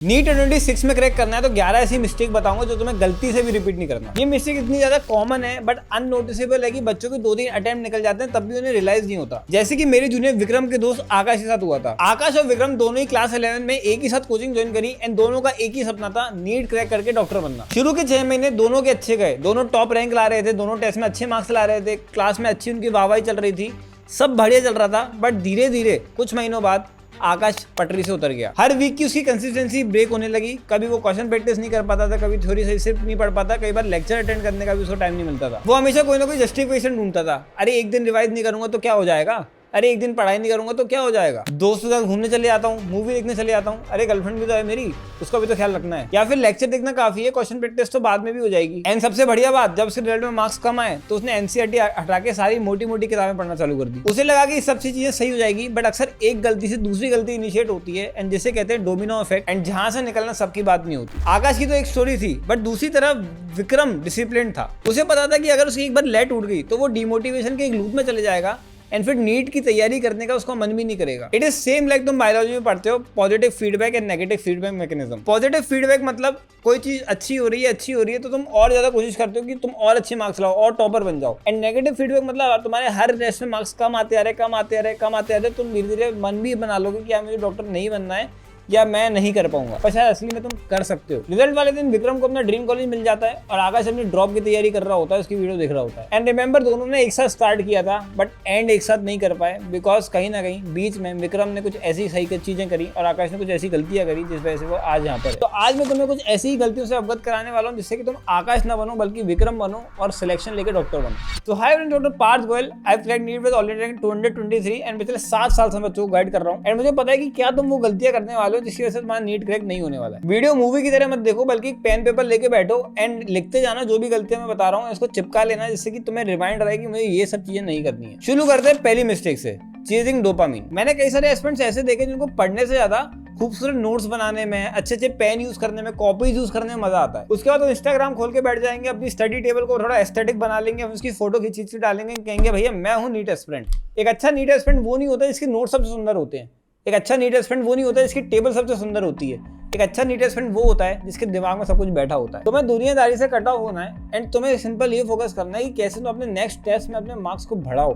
NEET 26 में crack करना है तो 11 ऐसी मिस्टेक बताऊंगा जो तुम्हें गलती से भी रिपीट नहीं करना। ये मिस्टेक इतनी ज्यादा कॉमन है बट अननोटिसेबल है कि बच्चों के 2-3 अटेम्प्ट निकल जाते हैं तब भी उन्हें रियलाइज नहीं होता। जैसे कि मेरे जूनियर विक्रम के दोस्त आकाश के साथ हुआ था। आकाश और विक्रम दोनों ही क्लास 11 में एक ही साथ कोचिंग ज्वाइन करी एंड दोनों का एक ही सपना था नीट क्रैक करके डॉक्टर बनना। शुरू के 6 महीने दोनों के अच्छे गए, दोनों टॉप रैंक ला रहे थे, दोनों टेस्ट में अच्छे मार्क्स ला रहे थे, क्लास में अच्छी उनकी वाहवाही चल रही थी, सब बढ़िया चल रहा था। बट धीरे धीरे कुछ महीनों बाद आकाश पटरी से उतर गया। हर वीक की उसकी कंसिस्टेंसी ब्रेक होने लगी। कभी वो क्वेश्चन प्रैक्टिस नहीं कर पाता था, कभी थ्योरी सही से नहीं पढ़ पाता, कई बार लेक्चर अटेंड करने का भी उसको टाइम नहीं मिलता था। वो हमेशा कोई ना कोई जस्टिफिकेशन ढूंढता था। अरे एक दिन रिवाइज नहीं करूंगा तो क्या हो जाएगा, अरे एक दिन पढ़ाई नहीं करूंगा तो क्या हो जाएगा, दोस्तों के साथ घूमने चले जाता हूँ, मूवी देखने चले जाता हूँ, अरे गर्लफ्रेंड भी तो है मेरी, उसका भी तो ख्याल रखना है, या फिर लेक्चर देखना काफी है, क्वेश्चन प्रैक्टिस तो बाद में भी हो जाएगी। एंड सबसे बढ़िया बात, जब उसके रिजल्ट में मार्क्स कम आए तो उसने एनसीईआरटी हटा के सारी मोटी मोटी किताबें पढ़ना चालू कर दी। उसे लगा कि सब चीजें सही हो जाएगी बट अक्सर एक गलती से दूसरी गलती इनिशिएट होती है एंड जिसे कहते हैं डोमिनो इफेक्ट, एंड जहां से निकलना सबकी बात नहीं होती। आकाश की तो एक स्टोरी थी बट दूसरी तरफ विक्रम डिसिप्लिन था। उसे पता था कि अगर उसकी एक बार लेट उठ गई तो वो डिमोटिवेशन के एक लूप में चले जाएगा एंड फिर नीट की तैयारी करने का उसका मन भी नहीं करेगा। इट इज सेम लाइक तुम बायोलॉजी में पढ़ते हो positive feedback and negative feedback mechanism. Positive feedback मतलब कोई चीज अच्छी हो रही है तो तुम और ज्यादा कोशिश करते हो कि तुम और अच्छे मार्क्स लाओ और टॉपर बन जाओ। एंड नेगेटिव फीडबैक मतलब तुम्हारे हर टेस्ट में मार्क्स कम आते आ रहे, तुम धीरे धीरे मन भी बना लोगे कि मुझे डॉक्टर नहीं बनना है या मैं नहीं कर पाऊंगा, पर शायद असली में तुम कर सकते हो। रिजल्ट वाले दिन विक्रम को अपना ड्रीम कॉलेज मिल जाता है और आकाश अपनी ड्रॉप की तैयारी कर रहा होता है, उसकी वीडियो देख रहा होता है। एंड रिमेंबर दोनों ने एक साथ स्टार्ट किया था बट एंड एक साथ नहीं कर पाए बिकॉज कहीं ना कहीं बीच में विक्रम ने कुछ ऐसी सही चीजें करी और आकाश ने कुछ ऐसी गलतियां करी जिस वजह से वो आज यहाँ पर है। तो आज मैं तुम्हें कुछ ऐसी ही गलतियों से अवगत कराने वाला हूँ जिससे कि तुम आकाश ना बनो बल्कि विक्रम बनो और सिलेक्शन लेके डॉक्टर बनो। तो hi friends, doctor Parth Goyal, I have cracked NEET with already rank 223 and पिछले 7 साल से मैं बच्चों को गाइड कर रहा हूँ। एंड मुझे पता है कि क्या तुम वो गलतियां करने वाले हो जिसकी वजह से तुम्हारा नीट क्रैक नहीं होने वाला है। वीडियो मूवी की तरह मत देखो बल्कि पेन पेपर लेके बैठो एंड लिखते जाना जो भी गलतियां मैं बता रहा हूँ इसको चिपका लेना जिससे कि तुम्हें रिमाइंड रहे कि मुझे ये सब चीजें नहीं करनी है। शुरू करते हैं पहली मिस्टेक से, चेजिंग डोपामिन। मैंने कई सारे एस्पिरेंट्स ऐसे देखे जिनको पढ़ने से ज्यादा खूबसूरत नोट्स बनाने में, अच्छे पेन यूज करने में, कॉपीज यूज करने में मजा आता है। उसके बाद वो इंस्टाग्राम खोल के बैठ जाएंगे, अपनी स्टडी टेबल को थोड़ा एस्थेटिक बना लेंगे, उसकी फोटो खींच डालेंगे, कहेंगे भैया मैं हूँ नीट एस्पिरेंट। एक अच्छा नीट एस्पिरेंट वो नहीं होता जिसके नोट सबसे सुंदर होते हैं। एक अच्छा नीट एस्पिरेंट वो नहीं होता जिसकी टेबल सबसे सुंदर होती है। एक अच्छा नीट एस्पिरेंट वो होता है जिसके दिमाग में सब कुछ बैठा होता है। तुम्हें दुनियादारी से कट ऑफ होना है एंड तुम्हें सिंपल ये फोकस करना है कि कैसे तुम अपने नेक्स्ट टेस्ट में अपने मार्क्स को बढ़ाओ,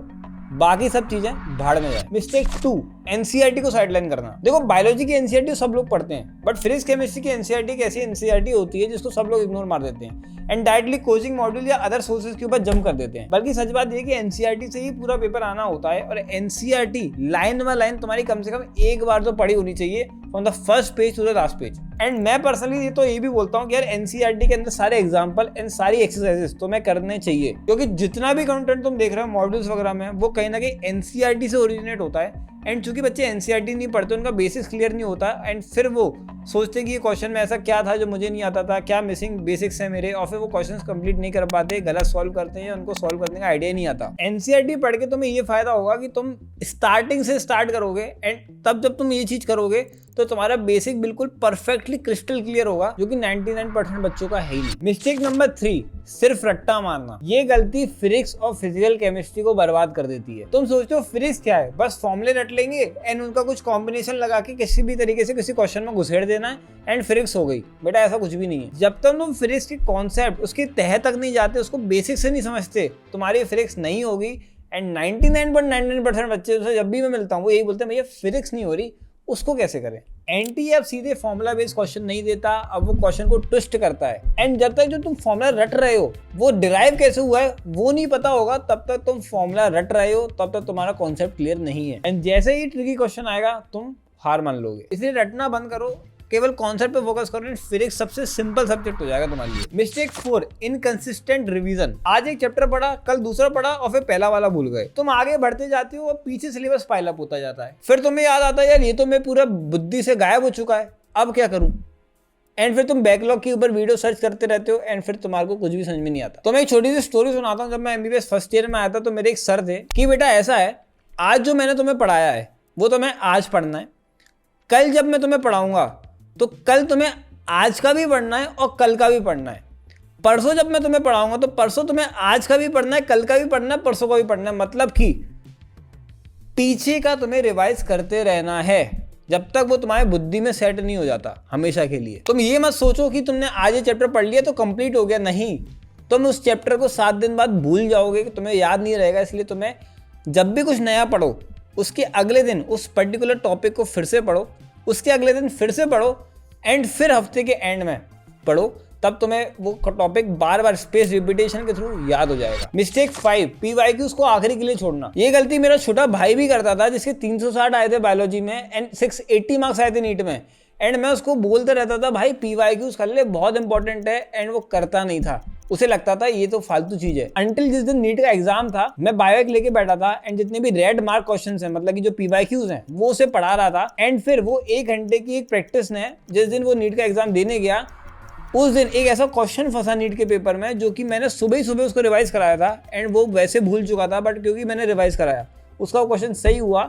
बाकी सब चीजें भाड़ में जाए। मिस्टेक 2, एनसीईआरटी को साइडलाइन करना। देखो बायोलॉजी की एनसीईआरटी सब लोग पढ़ते हैं बट फिजिक्स केमिस्ट्री की एनसीईआरटी एक ऐसी एनसीईआरटी होती है जिसको सब लोग इग्नोर मार देते हैं एंड डायरेक्टली कोचिंग मॉड्यूल या अदर सोर्सेज के ऊपर जंप कर देते हैं। बल्कि सच बात ये कि एनसीईआरटी से ही पूरा पेपर आना होता है और एनसीईआरटी लाइन बाय लाइन तुम्हारी कम से कम एक बार तो पढ़ी होनी चाहिए from the first page to the last page. And मैं पर्सनली ये भी बोलता हूँ कि यार एनसीईआरटी के अंदर सारे एग्जांपल एंड सारी एक्सरसाइजेस तुम्हें करने चाहिए क्योंकि जितना भी कंटेंट तुम देख रहे हो मॉड्यूल्स वगैरह में वो कहीं ना कहीं एनसीईआरटी से ओरिजिनेट होता है। एंड चूंकि बच्चे एनसीईआरटी नहीं पढ़ते उनका बेसिक्स क्लियर नहीं होता एंड फिर वो सोचते हैं कि ये क्वेश्चन में ऐसा क्या था जो मुझे नहीं आता था, क्या मिसिंग बेसिक्स है मेरे, और फिर वो क्वेश्चंस कंप्लीट नहीं कर पाते, गलत सॉल्व करते हैं, उनको सॉल्व करने का आइडिया नहीं आता। एनसीईआरटी पढ़ के तुम्हें ये फायदा होगा कि तुम स्टार्टिंग से स्टार्ट करोगे एंड तब जब तुम ये चीज करोगे तो तुम्हारा बेसिक बिल्कुल परफेक्टली क्रिस्टल क्लियर होगा जो कि 99% बच्चों का है ही नहीं। मिस्टेक नंबर 3, सिर्फ रट्टा मारना। ये गलती फिजिक्स और फिजिकल केमिस्ट्री को बर्बाद कर देती है। तुम सोचते हो फिजिक्स क्या है, बस फॉर्मूले रट लेंगे एंड उनका कुछ कॉम्बिनेशन लगा के किसी भी तरीके से किसी क्वेश्चन में घुसेड़ देना है एंड फिजिक्स हो गई। बेटा ऐसा कुछ भी नहीं है। जब तक तुम फिजिक्स की कॉन्सेप्ट उसकी तह तक नहीं जाते, उसको बेसिक से नहीं समझते, तुम्हारी फिजिक्स नहीं होगी। एंड 99.99% बच्चे से जब भी मैं मिलता हूँ वो यही बोलते हैं भैया फिजिक्स नहीं हो रही, उसको कैसे करें। एनटी अब सीधे फॉर्मूला बेस्ड क्वेश्चन नहीं देता, अब वो क्वेश्चन को ट्विस्ट करता है। एंड जब तक जो तुम फॉर्मूला रट रहे हो वो डिराइव कैसे हुआ है वो नहीं पता होगा, तब तक तुम फॉर्मूला रट रहे हो, तब तक तुम्हारा कॉन्सेप्ट क्लियर नहीं है। एंड जैसे ही ट्रिकी क्वेश्चन आएगा तुम हार मान लोगे। इसलिए रटना बंद करो, केवल कॉन्सेप्ट पे फोकस करो एंड फिजिक्स सबसे सिंपल सब्जेक्ट हो जाएगा तुम्हारे लिए। Mistake 4, inconsistent revision. आज एक चैप्टर पढ़ा, कल दूसरा पढ़ा और फिर पहला वाला भूल गए। तुम आगे बढ़ते जाते हो और पीछे सिलेबस पाइल अप होता जाता है। फिर तुम्हें याद आता है यार ये तो मैं पूरा बुद्धि से गायब हो चुका है, अब क्या करूं। एंड फिर तुम बैकलॉग के ऊपर वीडियो सर्च करते रहते हो एंड फिर तुम्हारे को कुछ भी समझ में नहीं आता। तो मैं एक छोटी सी स्टोरी सुनाता हूँ। जब मैं एमबीबीएस फर्स्ट ईयर में आया था तो मेरे एक सर थे कि बेटा ऐसा है, आज जो मैंने तुम्हें पढ़ाया है वो तुम्हें आज पढ़ना है, कल जब मैं तुम्हें पढ़ाऊंगा तो कल तुम्हें आज का भी पढ़ना है और कल का भी पढ़ना है, परसों जब मैं तुम्हें पढ़ाऊंगा तो परसों तुम्हें आज का भी पढ़ना है, कल का भी पढ़ना है, परसों का भी पढ़ना है। मतलब कि पीछे का तुम्हें रिवाइज करते रहना है। जब तक वो तुम्हारे बुद्धि में सेट नहीं हो जाता हमेशा के लिए। तुम ये मत सोचो कि तुमने आज ये चैप्टर पढ़ लिया तो कंप्लीट हो गया, नहीं, तुम उस चैप्टर को 7 दिन बाद भूल जाओगे, कि तुम्हें याद नहीं रहेगा। इसलिए तुम्हें जब भी कुछ नया पढ़ो उसके अगले दिन उस पर्टिकुलर टॉपिक को फिर से पढ़ो, उसके अगले दिन फिर से पढ़ो, एंड फिर हफ्ते के एंड में पढ़ो, तब तुम्हें वो टॉपिक बार बार स्पेस रिपीटेशन के थ्रू याद हो जाएगा। मिस्टेक 5, PYQs को आखिरी के लिए छोड़ना। ये गलती मेरा छोटा भाई भी करता था, जिसके 360 आए थे बायोलॉजी में एंड 680 मार्क्स आए थे नीट में, एंड मैं उसको बोलता रहता था भाई PYQs कर ले, बहुत इंपॉर्टेंट है, एंड वो करता नहीं था। उसे लगता था ये तो फालतू चीज है। अंटिल जिस दिन नीट का एग्जाम था, मैं बायो एक लेके बैठा था एंड जितने भी रेड मार्क क्वेश्चंस हैं, मतलब कि जो PYQs हैं, वो उसे पढ़ा रहा था। एंड फिर वो 1 घंटे की एक प्रैक्टिस ने, जिस दिन वो नीट का एग्जाम देने गया, उस दिन एक ऐसा क्वेश्चन फंसा नीट के पेपर में जो कि मैंने सुबह ही सुबह उसको रिवाइज कराया था, एंड वो वैसे भूल चुका था, बट क्योंकि मैंने रिवाइज कराया उसका वो क्वेश्चन सही हुआ,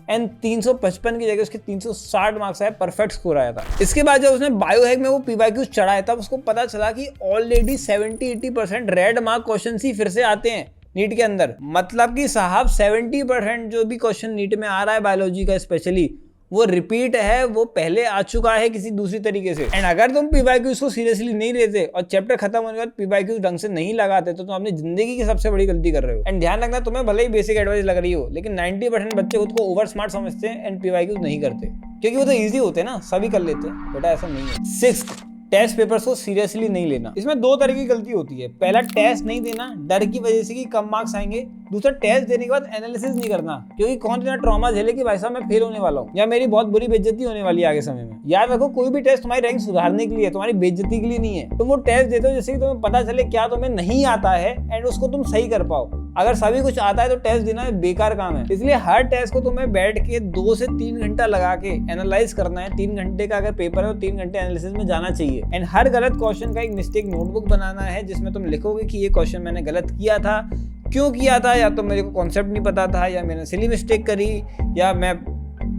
एंड 355 की जगह उसके 360 मार्क्स आए, परफेक्ट स्कोर आया था। इसके बाद जब उसने बायो हैक में वो PYQs चढ़ाया, तब उसको पता चला कि ऑलरेडी 70-80% रेड मार्क क्वेश्चन ही फिर से आते हैं नीट के अंदर। मतलब कि साहब 70% जो भी क्वेश्चन नीट में आ रहा है बायोलॉजी का स्पेशली, वो रिपीट है, वो पहले आ चुका है किसी दूसरी तरीके से। एंड अगर तुम PYQs को सीरियसली नहीं लेते और चैप्टर खत्म होने के बाद PYQs ढंग से नहीं लगाते, तो तुम अपनी जिंदगी की सबसे बड़ी गलती कर रहे हो। एंड ध्यान रखना, तुम्हें भले ही बेसिक एडवाइस लग रही हो, लेकिन 90% बच्चे खुद को ओवर स्मार्ट समझते हैं एंड PYQs नहीं करते, क्योंकि वो तो ईजी होते हैं ना, सभी कर लेते हैं। बेटा ऐसा नहीं है। 6, टेस्ट पेपर्स को सीरियसली नहीं लेना। इसमें 2 तरह की गलती होती है। पहला, टेस्ट नहीं देना डर की वजह से कि कम मार्क्स आएंगे। दूसरा, टेस्ट देने के बाद एनालिसिस नहीं करना, क्योंकि कौन इतना ट्रॉमा झेले कि भाई साहब मैं फेल होने वाला हूँ या मेरी बहुत बुरी बेइज्जती होने वाली है आगे समय में। याद रखो, कोई भी टेस्ट तुम्हारी रैंक सुधारने के लिए, तुम्हारी बेइज्जती के लिए नहीं है। तुम वो टेस्ट देते हो जिससे कि तुम्हें पता चले क्या तुम्हें नहीं आता है एंड उसको तुम सही कर पाओ। अगर सभी कुछ आता है तो टेस्ट देना बेकार काम है। इसलिए हर टेस्ट को तुम्हें बैठ के 2 से 3 घंटा लगा के एनालाइज करना है। 3 घंटे का अगर पेपर है तो 3 घंटे एनालिसिस में जाना चाहिए। एंड हर गलत क्वेश्चन का एक मिस्टेक नोटबुक बनाना है, जिसमें तुम लिखोगे कि ये क्वेश्चन मैंने गलत किया था, क्यों किया था, या तो मेरे को कॉन्सेप्ट नहीं पता था, या मैंने सिली मिस्टेक करी, या मैं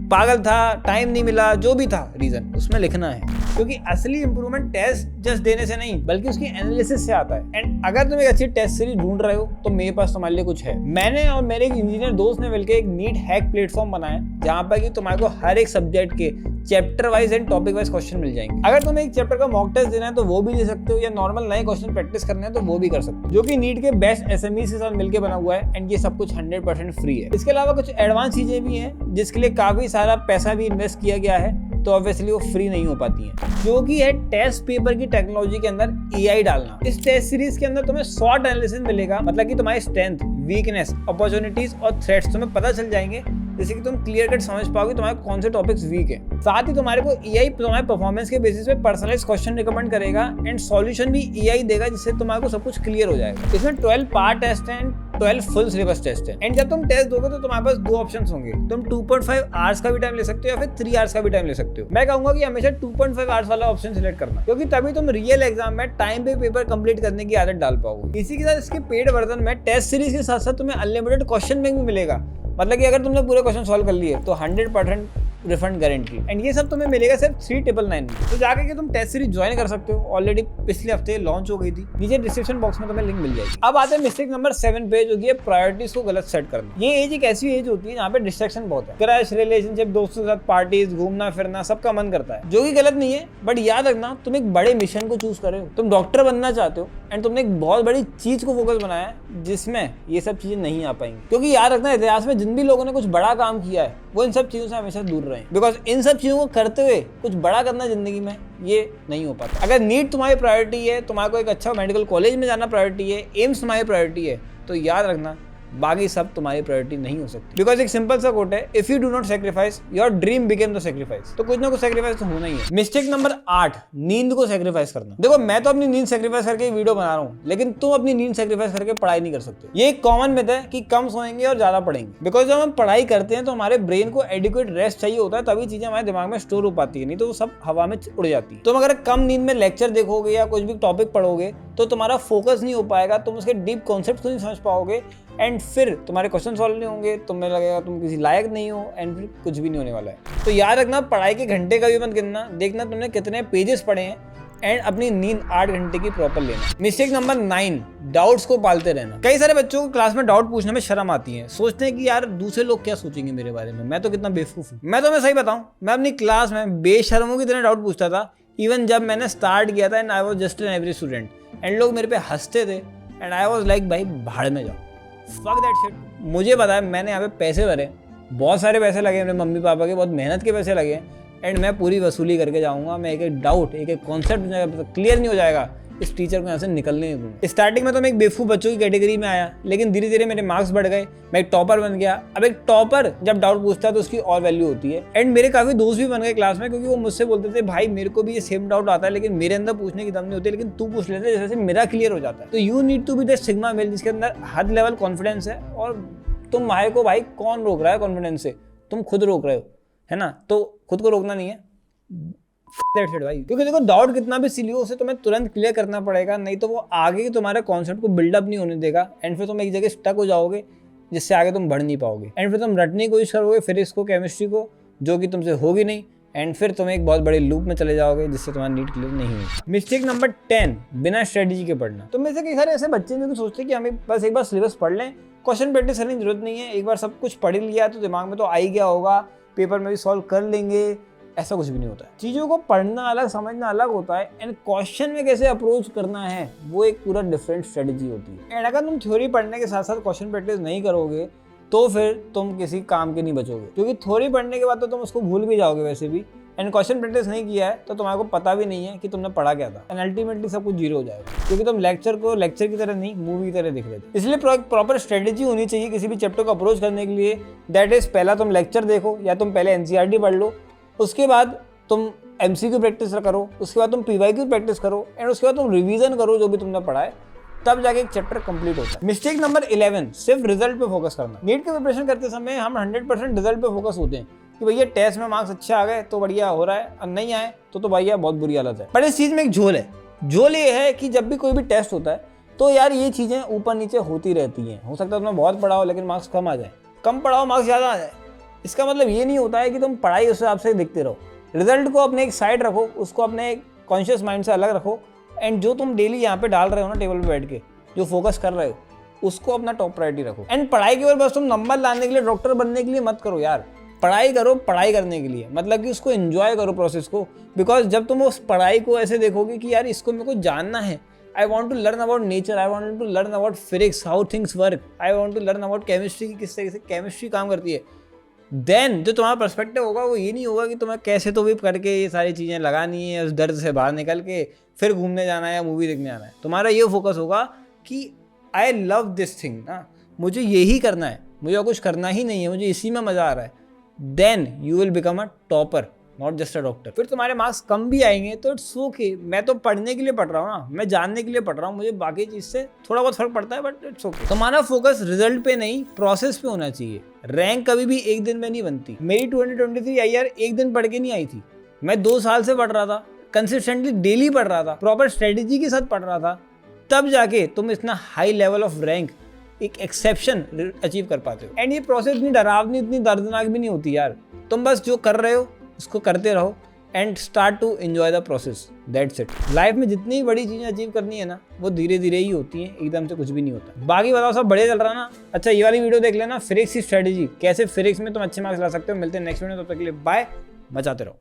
पागल था, टाइम नहीं मिला, जो भी था रीजन उसमें लिखना है। क्योंकि असली इंप्रूवमेंट टेस्ट जस्ट देने से नहीं, बल्कि उसकी एनालिसिस से आता है। एंड अगर तुम एक अच्छी टेस्ट सीरीज ढूंढ रहे हो तो मेरे पास तुम्हारे लिए कुछ है। मैंने और मेरे एक इंजीनियर दोस्त ने मिलकर एक नीट हैक प्लेटफॉर्म बनाया, जहां पर कि तुम्हारे को हर एक सब्जेक्ट के chapter wise and topic wise question मिल जाएंगे। अगर तुम्हें एक चैप्टर का मॉक टेस्ट देना है तो वो भी दे सकते हो, या नॉर्मल नए क्वेश्चन प्रैक्टिस करना है तो वो भी कर सकते हो, जो कि नीट के बेस्ट SMEs के साथ मिलकर बना हुआ है। एंड ये सब कुछ 100% फ्री है। इसके अलावा कुछ एडवांस चीजें भी हैं जिसके लिए काफी सारा पैसा भी इन्वेस्ट किया गया है, तो ऑब्वियसली वो फ्री नहीं हो पाती हैं, जो कि है टेस्ट पेपर की टेक्नोलॉजी के अंदर AI डालना। इस टेस्ट सीरीज के अंदर तुम्हें शॉर्ट एनालिसिस मिलेगा, मतलब कि तुम्हारी स्ट्रेंथ, वीकनेस, अपॉर्चुनिटीज और थ्रेट्स तुम्हें पता चल जाएंगे, जैसे कि तुम क्लियर कट समझ पाओगे तुम्हारे कौन से टॉपिक्स वीक है। साथ ही तुम्हारे को AI तुम्हारे परफॉर्मेंस के बेसिस पे पर्सनलाइज क्वेश्चन रिकमेंड करेगा एंड सॉल्यूशन भी AI देगा, जिससे तुम्हारे को सब कुछ क्लियर हो जाएगा। इसमें 12 पार्ट टेस्ट है एंड 12 फुल सिलेबस टेस्ट है। एंड जब तुम टेस्ट दोगे तो तुम्हारे पास 2 ऑप्शंस होंगे, तुम 2.5 आवर्स का भी टाइम ले सकते हो या फिर 3 आवर्स का भी टाइम ले सकते हो। मैं कहूंगा कि हमेशा 2.5 आवर्स वाला ऑप्शन सिलेक्ट करना, क्योंकि तभी तुम रियल एग्जाम में टाइम पे पेपर कंप्लीट करने की आदत डाल पाओगे। इसी के साथ इसके पेड वर्जन में टेस्ट सीरीज के साथ साथ तुम्हें अनलिमिटेड क्वेश्चन बैंक भी मिलेगा, मतलब कि अगर तुमने पूरे क्वेश्चन सॉल्व कर लिए तो 100% रिफंड गारंटी। एंड ये सब तुम्हें मिलेगा सिर्फ 399 में। तो जाके कि तुम टेस्ट सीरीज ज्वाइन कर सकते हो, ऑलरेडी पिछले हफ्ते लॉन्च हो गई थी। नीचे डिस्क्रिप्शन बॉक्स में तुम्हें लिंक मिल जाएगी। अब आते हैं मिस्टेक नंबर 7 पे, जो कि है प्रायोरिटीज को गलत सेट करना। ये एज एक ऐसी एज होती है जहाँ पे डिस्ट्रैक्शन बहुत है। क्रश, रिलेशनशिप, दोस्तों के साथ पार्टीज, घूमना फिरना, सबका मन करता है, जो कि गलत नहीं है। बट याद रखना, तुम एक बड़े मिशन को चूज कर रहे हो, तुम डॉक्टर बनना चाहते हो एंड तुमने एक बहुत बड़ी चीज को फोकस बनाया है, जिसमें ये सब चीजें नहीं आ पाएंगी। क्योंकि याद रखना, इतिहास में जिन भी लोगों ने कुछ बड़ा काम किया है वो इन सब चीजों से हमेशा दूर रहे, बिकॉज इन सब चीजों को करते हुए कुछ बड़ा करना जिंदगी में ये नहीं हो पाता। अगर नीट तुम्हारी प्रायोरिटी है, तुम्हारे को एक अच्छा मेडिकल कॉलेज में जाना प्रायोरिटी है, एम्स तुम्हारी प्रायोरिटी है, तो याद रखना बाकी सब तुम्हारी प्रायोरिटी नहीं हो सकती। बिकॉज एक सिंपल सा कोट है, if you do not sacrifice your dream became the sacrifice. तो कुछ ना कुछ सेक्रीफाइस तो होना ही है। मिस्टेक नंबर 8, नींद को सेक्रीफाइस करना। देखो, मैं तो अपनी नींद सेक्रीफाइस करके वीडियो बना रहा हूँ, लेकिन तुम अपनी नींद सेक्रीफाइस करके पढ़ाई नहीं कर सकते। ये एक कॉमन मिथ है कि कम सोएंगे और ज्यादा पढ़ेंगे। बिकॉज जब हम पढ़ाई करते हैं तो हमारे ब्रेन को एडिक्वेट रेस्ट चाहिए होता है, तभी चीजें हमारे दिमाग में स्टोर हो पाती है, नहीं तो वो सब हवा में उड़ जाती है। तुम अगर कम नींद में लेक्चर देखोगे या कुछ भी टॉपिक पढ़ोगे तो तुम्हारा फोकस नहीं हो पाएगा, तुम उसके डीप कॉन्सेप्ट को नहीं समझ पाओगे एंड फिर तुम्हारे क्वेश्चन सॉल्व नहीं होंगे, तुम्हें लगेगा तुम किसी लायक नहीं हो एंड फिर कुछ भी नहीं होने वाला है। तो याद रखना, पढ़ाई के घंटे का भी मत गिनना, देखना तुमने कितने पेजेस पढ़े हैं एंड अपनी नींद 8 घंटे की प्रॉपर लेना। मिस्टेक नंबर 9, डाउट्स को पालते रहना। कई सारे बच्चों को क्लास में डाउट पूछने में शर्म आती है, सोचते हैं कि यार दूसरे लोग क्या सोचेंगे मेरे बारे में, मैं तो कितना बेवकूफ हूँ। मैं सही बताऊं, मैं अपनी क्लास में बेशर्मों की तरह डाउट पूछता था, इवन जब मैंने स्टार्ट किया था and I was just an average student, and लोग मेरे पे हंसते थे एंड आई वाज लाइक भाई भाड़ में जाओ, फक दैट शिट। मुझे पता है मैंने यहाँ पे पैसे भरे, बहुत सारे पैसे लगे मेरे मम्मी पापा के, बहुत मेहनत के पैसे लगे, एंड मैं पूरी वसूली करके जाऊंगा। मैं एक एक डाउट, एक एक कॉन्सेप्ट क्लियर नहीं हो जाएगा, इस टीचर को यहाँ से निकलने नहीं दूंगा। स्टार्टिंग में तो मैं एक बेवकूफ़ बच्चों की कैटेगरी में आया, लेकिन धीरे धीरे मेरे मार्क्स बढ़ गए, मैं एक टॉपर बन गया। अब एक टॉपर जब डाउट पूछता है तो उसकी और वैल्यू होती है। एंड मेरे काफ़ी दोस्त भी बन गए क्लास में, क्योंकि वो मुझसे बोलते थे भाई मेरे को भी ये सेम डाउट आता है, लेकिन मेरे अंदर पूछने की दम नहीं होती, लेकिन तू पूछ लेते जैसे मेरा क्लियर हो जाता है। तो you need to be the sigma male जिसके अंदर हद लेवल कॉन्फिडेंस है, और तुम भाई को भाई कौन रोक रहा है कॉन्फिडेंस से, तुम खुद रोक रहे हो, है ना। तो खुद को रोकना नहीं है भाई, क्योंकि देखो डाउट कितना भी सिली हो उसे तुम्हें तुरंत क्लियर करना पड़ेगा, नहीं तो वो आगे तुम्हारे कॉन्सेप्ट को बिल्डअप नहीं होने देगा, एंड फिर तुम एक जगह स्टक हो जाओगे जिससे आगे तुम बढ़ नहीं पाओगे, एंड फिर तुम रटने की कोशिश करोगे फिजिक्स को, केमिस्ट्री को, जो कि तुमसे होगी नहीं, एंड फिर तुम एक बहुत बड़े लूप में चले जाओगे जिससे तुम्हारा नीट क्लियर नहीं होगा। मिस्टेक नंबर 10, बिना स्ट्रेटेजी के पढ़ना। तो में से कई सारे ऐसे बच्चे जो सोचते हैं कि हमें बस एक बार सिलेबस पढ़ लें, क्वेश्चन प्रैक्टिस करने की जरूरत नहीं है, एक बार सब कुछ पढ़ लिया तो दिमाग में तो आ ही गया होगा, पेपर में भी सॉल्व कर लेंगे। ऐसा कुछ भी नहीं होता है। चीज़ों को पढ़ना अलग, समझना अलग होता है, एंड क्वेश्चन में कैसे अप्रोच करना है वो एक पूरा डिफरेंट स्ट्रेटजी होती है। एंड अगर तुम थ्योरी पढ़ने के साथ साथ क्वेश्चन प्रैक्टिस नहीं करोगे तो फिर तुम किसी काम के नहीं बचोगे, क्योंकि थ्योरी पढ़ने के बाद तो तुम उसको भूल भी जाओगे वैसे भी, एंड क्वेश्चन प्रैक्टिस नहीं किया है तो तुम्हारे को पता भी नहीं है कि तुमने पढ़ा क्या था, एंड अल्टीमेटली सब कुछ जीरो हो जाएगा, क्योंकि तुम लेक्चर को लेक्चर की तरह नहीं मूवी की तरह देख रहे थे। इसलिए प्रॉपर स्ट्रेटेजी होनी चाहिए किसी भी चैप्टर को अप्रोच करने के लिए। दैट इज, पहला तुम लेक्चर देखो या तुम पहले एनसीईआरटी पढ़ लो, उसके बाद तुम एमसीक्यू प्रैक्टिस करो, उसके बाद तुम पीवाईक्यू प्रैक्टिस करो, एंड उसके बाद तुम रिवीजन करो जो भी तुमने पढ़ा है, तब जाके एक चैप्टर कंप्लीट होता है। मिस्टेक नंबर 11, सिर्फ रिजल्ट पे फोकस करना। नीट की प्रिपरेशन करते समय हम 100% रिजल्ट पे फोकस होते हैं कि भैया टेस्ट में मार्क्स अच्छे आ गए तो बढ़िया हो रहा है, और नहीं आए तो भैया बहुत बुरी हालत है। पर इस चीज में एक झोल है। झोल ये है कि जब भी कोई भी टेस्ट होता है तो यार ये चीजें ऊपर नीचे होती रहती हैं। हो सकता है तुमने बहुत पढ़ा हो लेकिन मार्क्स कम आ जाए, कम पढ़ा हो मार्क्स ज्यादा आ जाए। इसका मतलब ये नहीं होता है कि तुम पढ़ाई उस हिसाब से देखते रहो। रिजल्ट को अपने एक साइड रखो, उसको अपने एक कॉन्शियस माइंड से अलग रखो, एंड जो तुम डेली यहाँ पे डाल रहे हो ना टेबल पे बैठ के, जो फोकस कर रहे हो उसको अपना टॉप प्रायोरिटी रखो। एंड पढ़ाई केवल बस तुम नंबर लाने के लिए, डॉक्टर बनने के लिए मत करो यार। पढ़ाई करो पढ़ाई करने के लिए, मतलब कि उसको एंजॉय करो प्रोसेस को। बिकॉज जब तुम उस पढ़ाई को ऐसे देखोगे कि यार इसको मेरे को जानना है, I want to learn about nature, I want to learn about physics, how things work, I want to learn about chemistry की किस तरह से केमिस्ट्री काम करती है, देन जो तुम्हारा पर्सपेक्टिव होगा वो ये नहीं होगा कि तुम्हें कैसे तो भी करके ये सारी चीज़ें लगानी है, उस दर्द से बाहर निकल के फिर घूमने जाना है या मूवी देखने जाना है। तुम्हारा ये फोकस होगा कि आई लव दिस थिंग ना, मुझे यही करना है, मुझे और कुछ करना ही नहीं है, मुझे इसी में मज़ा आ रहा है। Then you will become a topper, not just a doctor. फिर तुम्हारे मार्क्स कम भी आएंगे तो इट्स ओके, मैं तो पढ़ने के लिए पढ़ रहा हूँ ना, मैं जानने के लिए पढ़ रहा हूँ, मुझे बाकी चीज़ से थोड़ा बहुत फर्क पड़ता है, बट इट्स ओके। तुम्हारा फोकस रिजल्ट पे नहीं, प्रोसेस पे होना चाहिए। रैंक कभी भी एक दिन में नहीं बनती। मेरी 2023 IR एक दिन पढ़ के नहीं आई थी, मैं 2 साल से पढ़ रहा था, कंसिस्टेंटली डेली पढ़ रहा था, प्रॉपर स्ट्रेटेजी के साथ पढ़ रहा था, तब जाके तुम इतना हाई लेवल ऑफ रैंक, एक एक्सेप्शन अचीव कर पाते हो। एंड ये प्रोसेस इतनी डरावनी, इतनी दर्दनाक भी नहीं होती यार। तुम बस जो कर रहे हो उसको करते रहो and start to enjoy the process, that's it. Life में जितनी बड़ी चीज़ें अचीव करनी है ना, वो धीरे धीरे ही होती हैं, एकदम से कुछ भी नहीं होता। बाकी बताओ सब बढ़िया चल रहा ना? अच्छा ये वाली वीडियो देख लेना, फिजिक्स की स्ट्रेटेजी, कैसे फिजिक्स में तुम अच्छे मार्क्स ला सकते हो। मिलते हैं नेक्स्ट वीडियो, तब तक के लिए बाय, बचाते रहो।